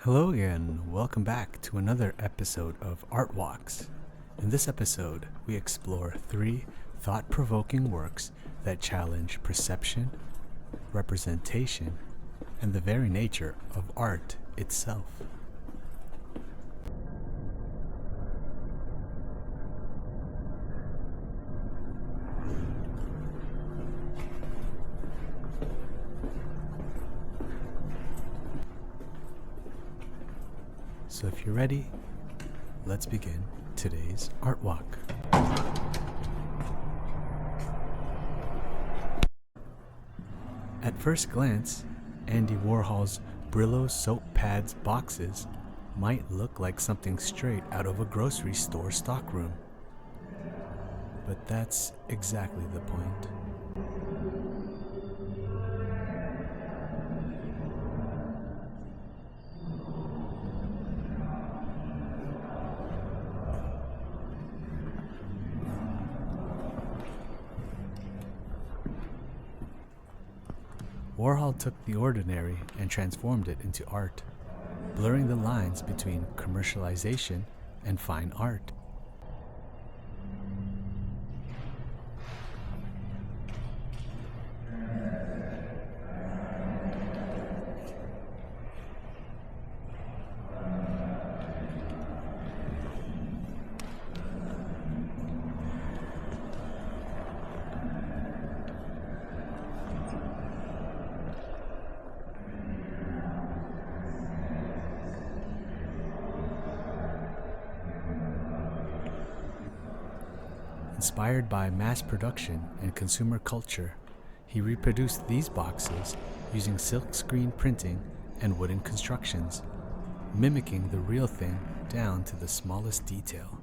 Hello again, welcome back to another episode of Art Walks. In this episode, we explore 3 thought-provoking works that challenge perception, representation, and the very nature of art itself. So if you're ready, let's begin today's art walk. At first glance, Andy Warhol's Brillo soap pads boxes might look like something straight out of a grocery store stockroom. But that's exactly the point. Warhol took the ordinary and transformed it into art, blurring the lines between commercialization and fine art. Inspired by mass production and consumer culture, he reproduced these boxes using silkscreen printing and wooden constructions, mimicking the real thing down to the smallest detail.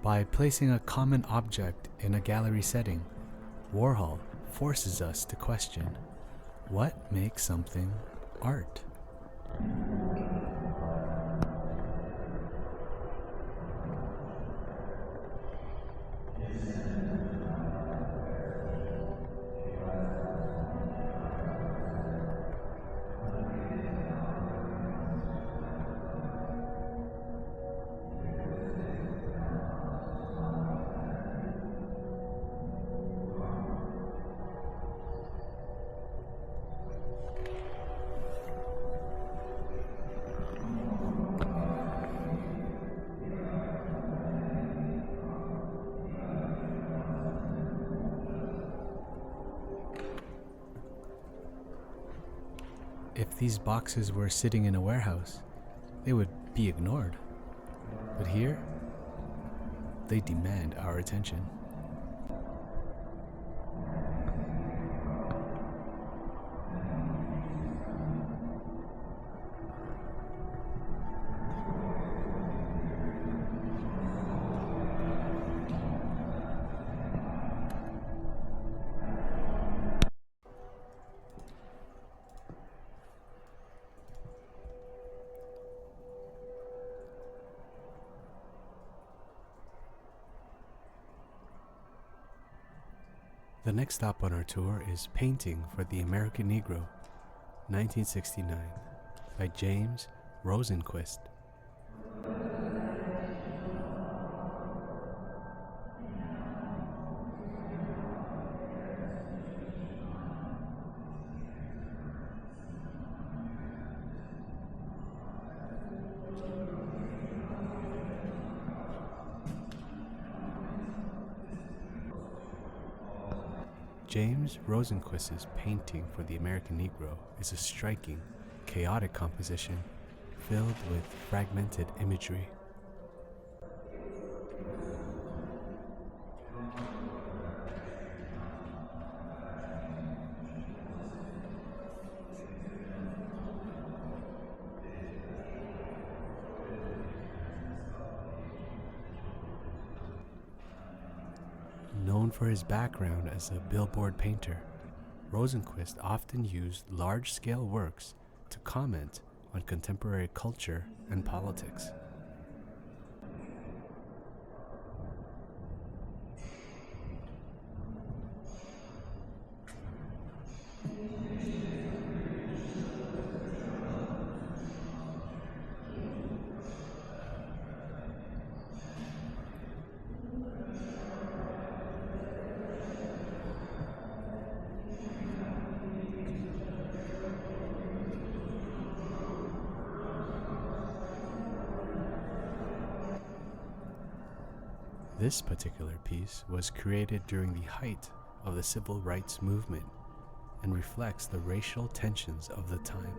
By placing a common object in a gallery setting, Warhol forces us to question, what makes something art? If these boxes were sitting in a warehouse, they would be ignored. But here, they demand our attention. The next stop on our tour is Painting for the American Negro, 1969, by James Rosenquist. James Rosenquist's painting for the American Negro is a striking, chaotic composition filled with fragmented imagery. Known for his background as a billboard painter, Rosenquist often used large-scale works to comment on contemporary culture and politics. This particular piece was created during the height of the civil rights movement and reflects the racial tensions of the time.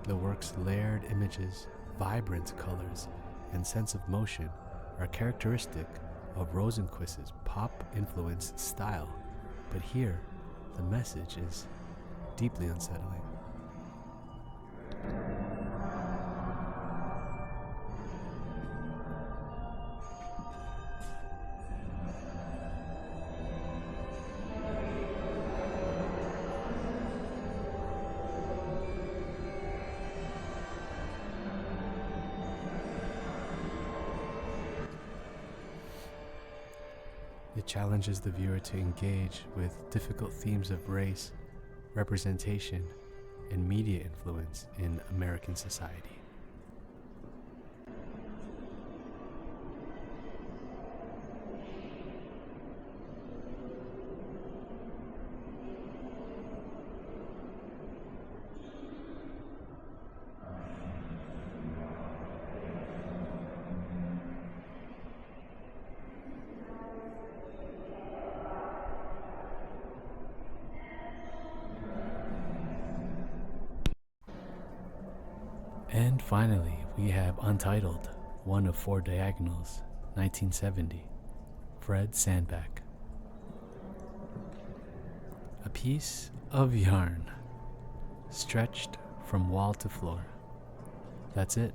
The work's layered images, vibrant colors, and sense of motion are characteristic of Rosenquist's pop-influenced style, but here, the message is deeply unsettling. It challenges the viewer to engage with difficult themes of race, representation, and media influence in American society. And finally, we have Untitled, One of Four Diagonals, 1970, Fred Sandback. A piece of yarn, stretched from wall to floor. That's it.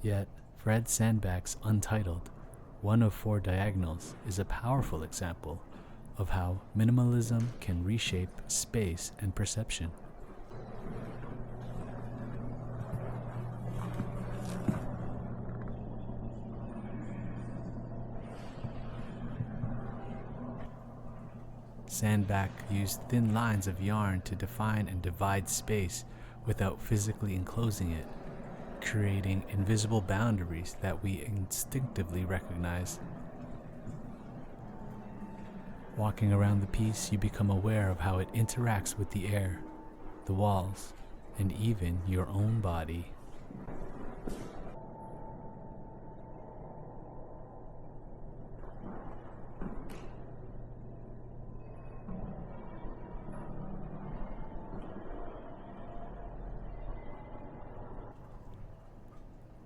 Yet, Fred Sandback's Untitled, One of Four Diagonals is a powerful example of how minimalism can reshape space and perception. Sandback used thin lines of yarn to define and divide space without physically enclosing it, creating invisible boundaries that we instinctively recognize. Walking around the piece, you become aware of how it interacts with the air, the walls, and even your own body.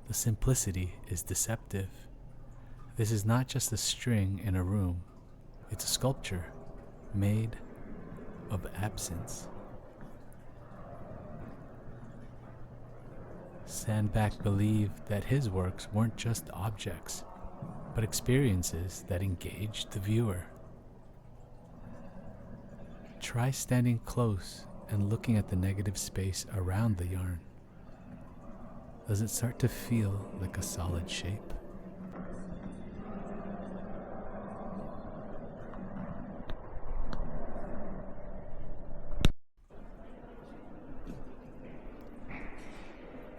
The simplicity is deceptive. This is not just a string in a room. It's a sculpture made of absence. Sandback believed that his works weren't just objects, but experiences that engaged the viewer. Try standing close and looking at the negative space around the yarn. Does it start to feel like a solid shape?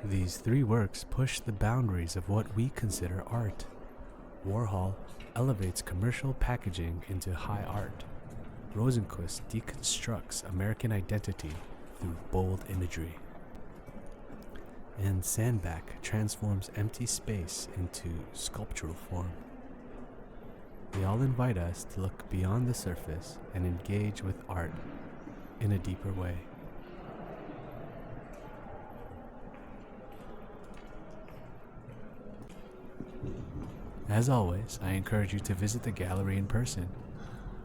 These three works push the boundaries of what we consider art. Warhol elevates commercial packaging into high art. Rosenquist deconstructs American identity through bold imagery. And Sandback transforms empty space into sculptural form. They all invite us to look beyond the surface and engage with art in a deeper way. As always, I encourage you to visit the gallery in person.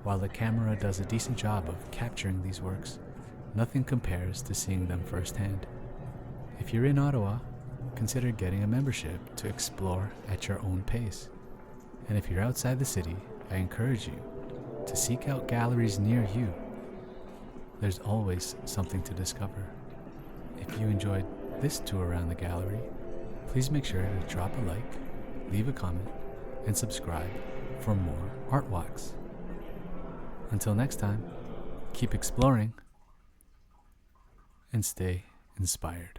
While the camera does a decent job of capturing these works, nothing compares to seeing them firsthand. If you're in Ottawa, consider getting a membership to explore at your own pace. And if you're outside the city, I encourage you to seek out galleries near you. There's always something to discover. If you enjoyed this tour around the gallery, please make sure to drop a like, leave a comment, and subscribe for more art walks. Until next time, keep exploring and stay inspired.